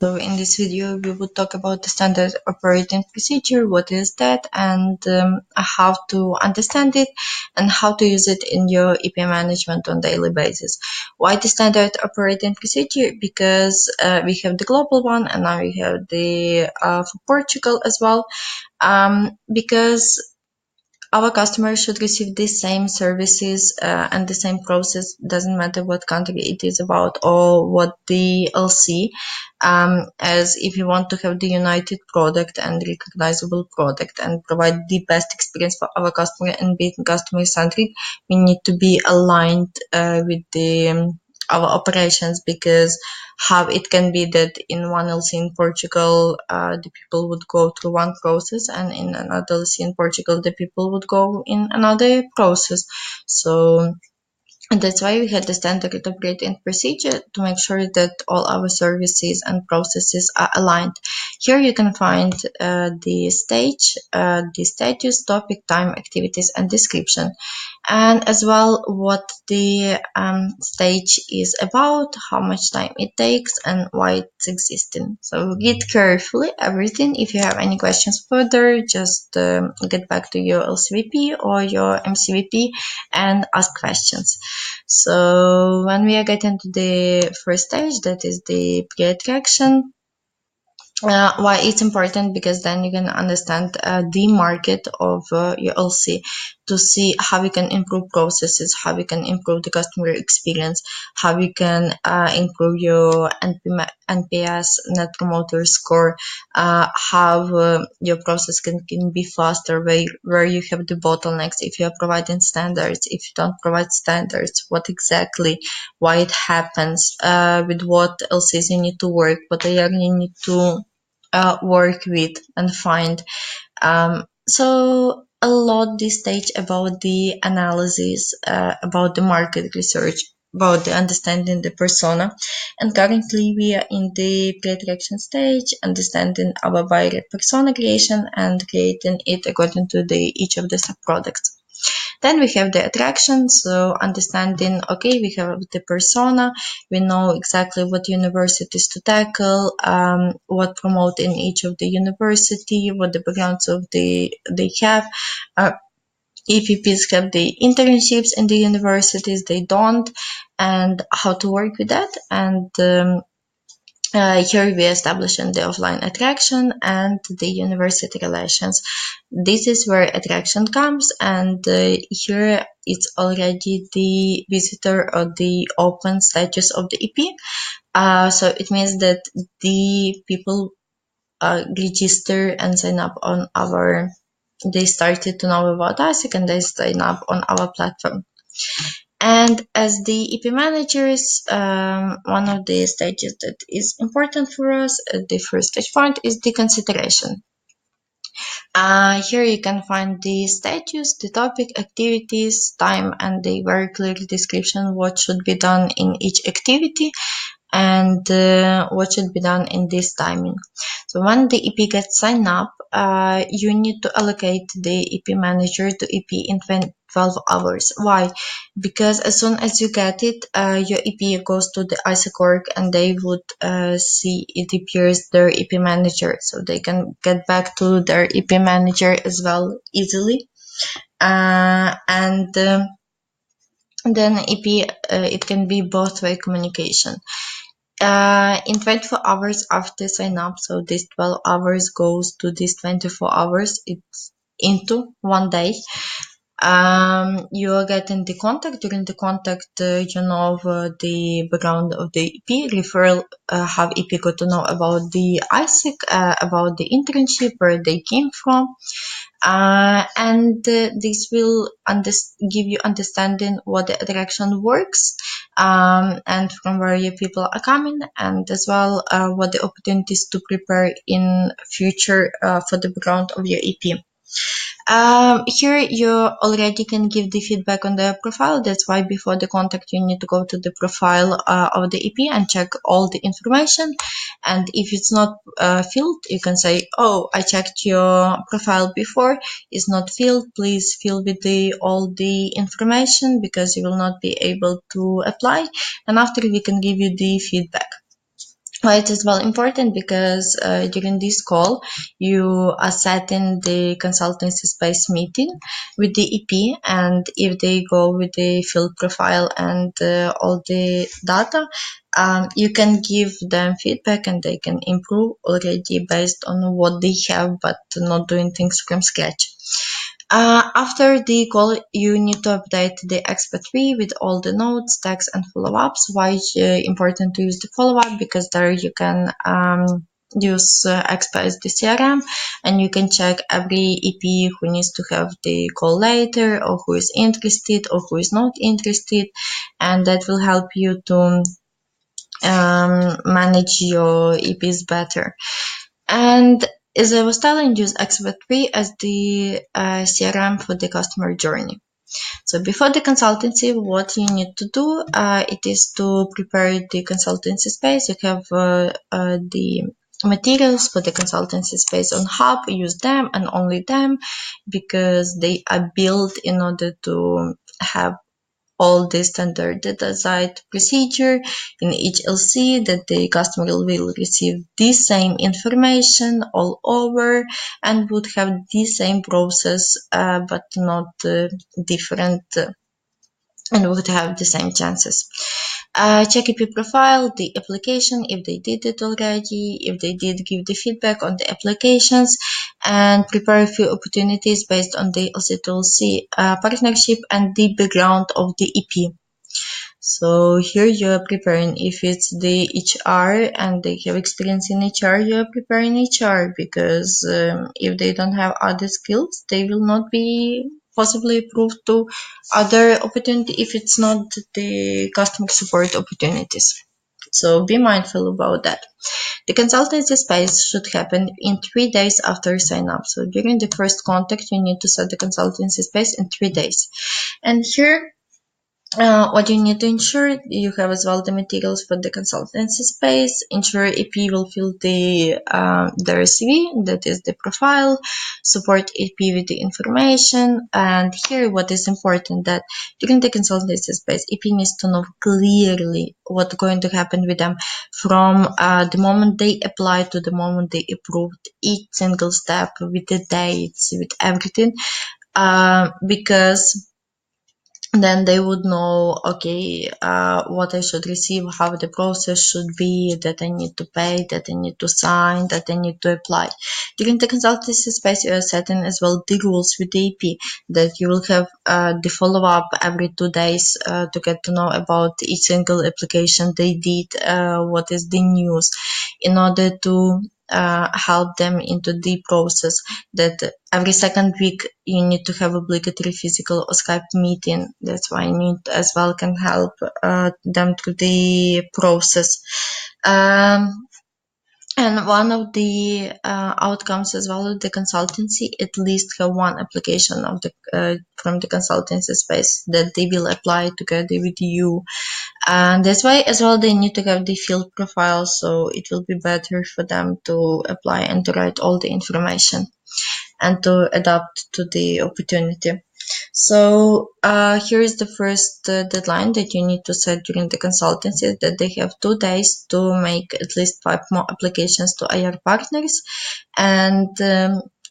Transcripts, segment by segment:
So in this video, we will talk about the standard operating procedure, what is that, and how to understand it and how to use it in your EP management on daily basis. Why the standard operating procedure? Because we have the global one and now we have the for Portugal as well. Because our customers should receive the same services and the same process. Doesn't matter what country it is about or what the LC. As if you want to have the united product and recognizable product and provide the best experience for our customer and be customer centric, we need to be aligned with the our operations, because how it can be that in one LC in Portugal the people would go through one process and in another LC in Portugal the people would go in another process. So and that's why we had the standard operating procedure to make sure that all our services and processes are aligned. Here you can find the stage, the status, topic, time, activities, and description, and as well what the stage is about, how much time it takes, and why it's existing. So read carefully everything. If you have any questions further, just get back to your LCVP or your MCVP and ask questions. So when we are getting to the first stage, that is the pre-attraction. Why it's important? Because then you can understand the market of your LC to see how you can improve processes, how you can improve the customer experience, how you can improve your NPS, Net Promoter Score, how your process can be faster, where you have the bottlenecks, if you are providing standards, if you don't provide standards, what exactly, why it happens, with what LCs you need to work, what area you need to work with and find. So a lot this stage about the analysis, about the market research, about the understanding the persona. And currently we are in the pre-attraction stage, understanding our buyer persona creation and creating it according to the each of the sub-products. Then we have the attraction, so understanding, okay, we have the persona, we know exactly what universities to tackle, what promote in each of the university, what the backgrounds of they have. EPPs have the internships in the universities, they don't, and how to work with that. And here we establishing the offline attraction and the university relations. This is where attraction comes, and here it's already the visitor or the open status of the EP. So it means that the people register and sign up on our, they started to know about us and they sign up on our platform. And as the EP managers, one of the stages that is important for us, the first stage point, is the consideration. Here you can find the status, the topic, activities, time, and the very clear description what should be done in each activity and what should be done in this timing. So when the EP gets signed up, you need to allocate the EP manager to EP in 12 hours. Why? Because as soon as you get it, your EP goes to the ISAC and they would see it appears their EP manager, so they can get back to their EP manager as well easily. And then EP, it can be both way communication. In 24 hours after sign up, so this 12 hours goes to this 24 hours, it's into 1 day. You are getting the contact. During the contact, you know the background of the EP, referral, how EP got to know about the ISIC, about the internship, where they came from. And this will give you understanding what the attraction works, and from where your people are coming, and as well what the opportunities to prepare in future for the background of your EP. Here you already can give the feedback on their profile. That's why before the contact you need to go to the profile of the EP and check all the information. And if it's not filled, you can say, oh, I checked your profile before, it's not filled, please fill with all the information, because you will not be able to apply, and after we can give you the feedback. Why it is well important? Because during this call you are setting the consultancy space meeting with the EP, and if they go with the field profile and all the data, you can give them feedback and they can improve already based on what they have, but not doing things from scratch. After the call, you need to update the expert tree with all the notes, tags, and follow-ups. Why important to use the follow-up? Because there you can use expert as the CRM, and you can check every EP who needs to have the call later, or who is interested, or who is not interested, and that will help you to manage your EPs better. And as I was telling, use Expert3 as the CRM for the customer journey. So before the consultancy, what you need to do, it is to prepare the consultancy space. You have the materials for the consultancy space on Hub. Use them and only them, because they are built in order to have all the standard data-side procedure in each LC, that the customer will receive the same information all over and would have the same process, but not different, and would have the same chances. Check EP profile, the application, if they did it already, if they did give the feedback on the applications, and prepare a few opportunities based on the LC2LC partnership and the background of the EP. So here you're preparing, if it's the HR and they have experience in HR, you're preparing HR, because if they don't have other skills, they will not be possibly approved to other opportunity if it's not the customer support opportunities. So be mindful about that. The consultancy space should happen in 3 days after sign up. So during the first contact, you need to set the consultancy space in 3 days. And here, what you need to ensure, you have as well the materials for the consultancy space. Ensure EP will fill their CV, that is the profile. Support EP with the information. And here, what is important, that during the consultancy space, EP needs to know clearly what's going to happen with them from the moment they apply to the moment they approved, each single step with the dates, with everything, because then they would know, okay, what I should receive, how the process should be, that I need to pay, that I need to sign, that I need to apply. During the consultancy space, you are setting as well the rules with the EP, that you will have the follow-up every 2 days to get to know about each single application they did, what is the news, in order to help them into the process, that every second week you need to have obligatory physical or Skype meeting. That's why you need as well can help them through the process. And one of the outcomes as well of the consultancy, at least have one application of the from the consultancy space that they will apply together with you. And that's why as well they need to have the field profile, so it will be better for them to apply and to write all the information and to adapt to the opportunity. So here is the first deadline that you need to set during the consultancy, that they have 2 days to make at least 5 more applications to IR partners. And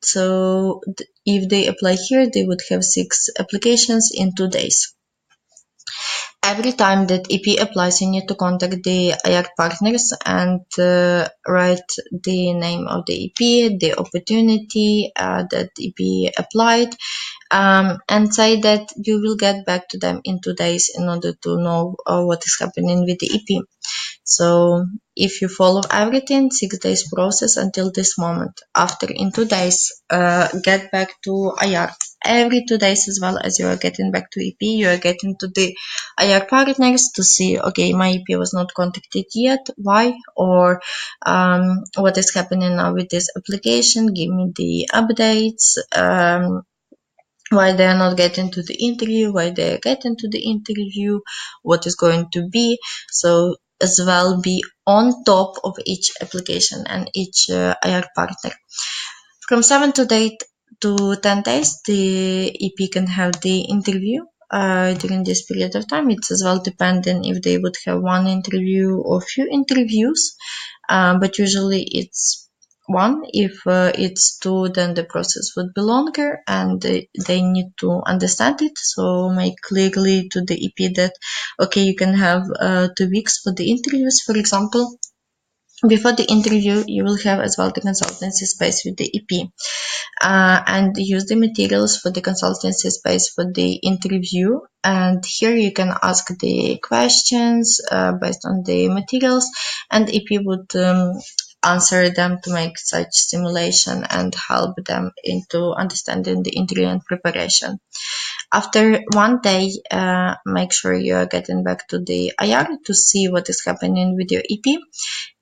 so if they apply here, they would have 6 applications in 2 days. Every time that EP applies, you need to contact the IR partners and write the name of the EP, the opportunity that EP applied, and say that you will get back to them in 2 days in order to know what is happening with the EP. So if you follow everything, 6 days process until this moment. After in 2 days, get back to IR. Every 2 days, as well as you are getting back to EP, you are getting to the IR partners to see, okay, my EP was not contacted yet. Why? Or what is happening now with this application? Give me the updates. Why they are not getting to the interview, why they are getting to the interview, what is going to be. So as well, be on top of each application and each IR partner. From 7 to 10 days, the EP can have the interview. During this period of time, it's as well dependent if they would have one interview or few interviews. but usually it's one. If it's two, then the process would be longer, and they need to understand it. So make clearly to the EP that okay, you can have 2 weeks for the interviews, for example. Before the interview, you will have as well the consultancy space with the EP, and use the materials for the consultancy space for the interview. And here you can ask the questions based on the materials, and EP would answer them to make such simulation and help them into understanding the interview and preparation. After one day, make sure you are getting back to the IR to see what is happening with your EP,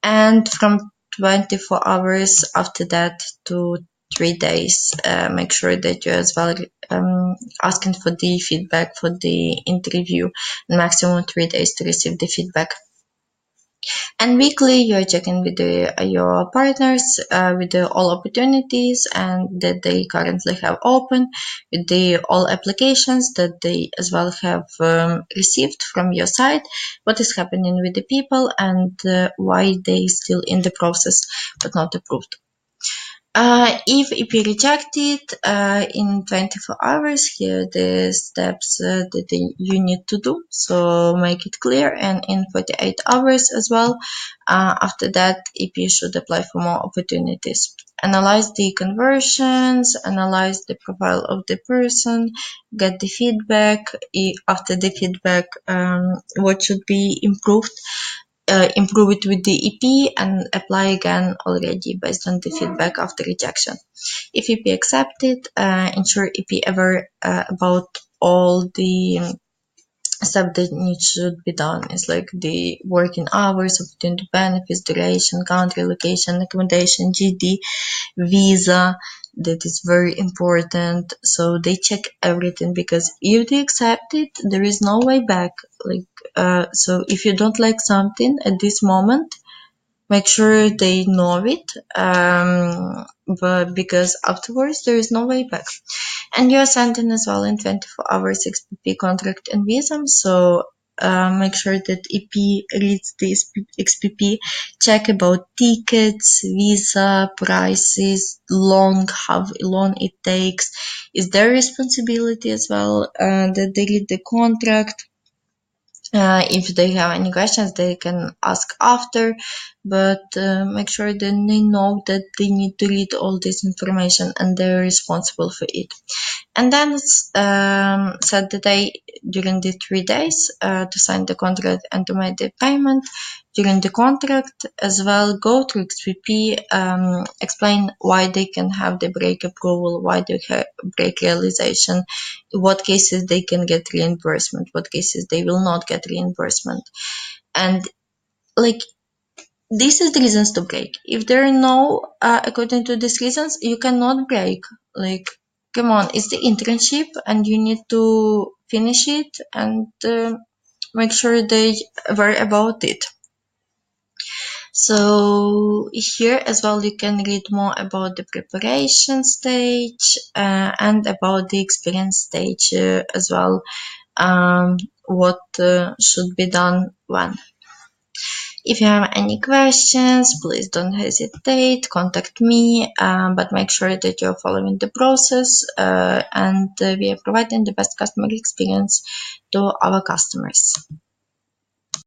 and from 24 hours after that to 3 days, make sure that you're as well asking for the feedback for the interview, maximum 3 days to receive the feedback. And weekly, you're checking with your partners with all opportunities and that they currently have open, with the all applications that they as well have received from your side, what is happening with the people, and why they still in the process but not approved. If EP rejected in 24 hours, here are the steps that you need to do. So make it clear, and in 48 hours as well. After that, EP should apply for more opportunities. Analyze the conversions, analyze the profile of the person, get the feedback. After the feedback, what should be improved. Improve it with the EP and apply again already based on the feedback after rejection. If EP accepted, ensure EP ever about all the stuff that needs should be done. It's like the working hours, opportunity benefits, duration, country, location, accommodation, GD, visa. That is very important. So they check everything, because if they accept it, there is no way back. So if you don't like something at this moment, make sure they know it, but because afterwards there is no way back. And you're sending as well in 24 hours XPP contract and visa. So make sure that EP reads the XPP, check about tickets, visa, prices, how long it takes. Is their responsibility as well that they read the contract. If they have any questions, they can ask after, but make sure that they know that they need to read all this information and they're responsible for it. And then set the day during the 3 days to sign the contract and to make the payment. During the contract as well, go to XPP, explain why they can have the break approval, why they have break realization, what cases they can get reimbursement, what cases they will not get reimbursement. And like, this is the reasons to break. If there are no, according to these reasons, you cannot break. Like, come on, it's the internship and you need to finish it and make sure they worry about it. So here as well, you can read more about the preparation stage and about the experience stage as well, what should be done when. If you have any questions, please don't hesitate, contact me, but make sure that you're following the process and we are providing the best customer experience to our customers.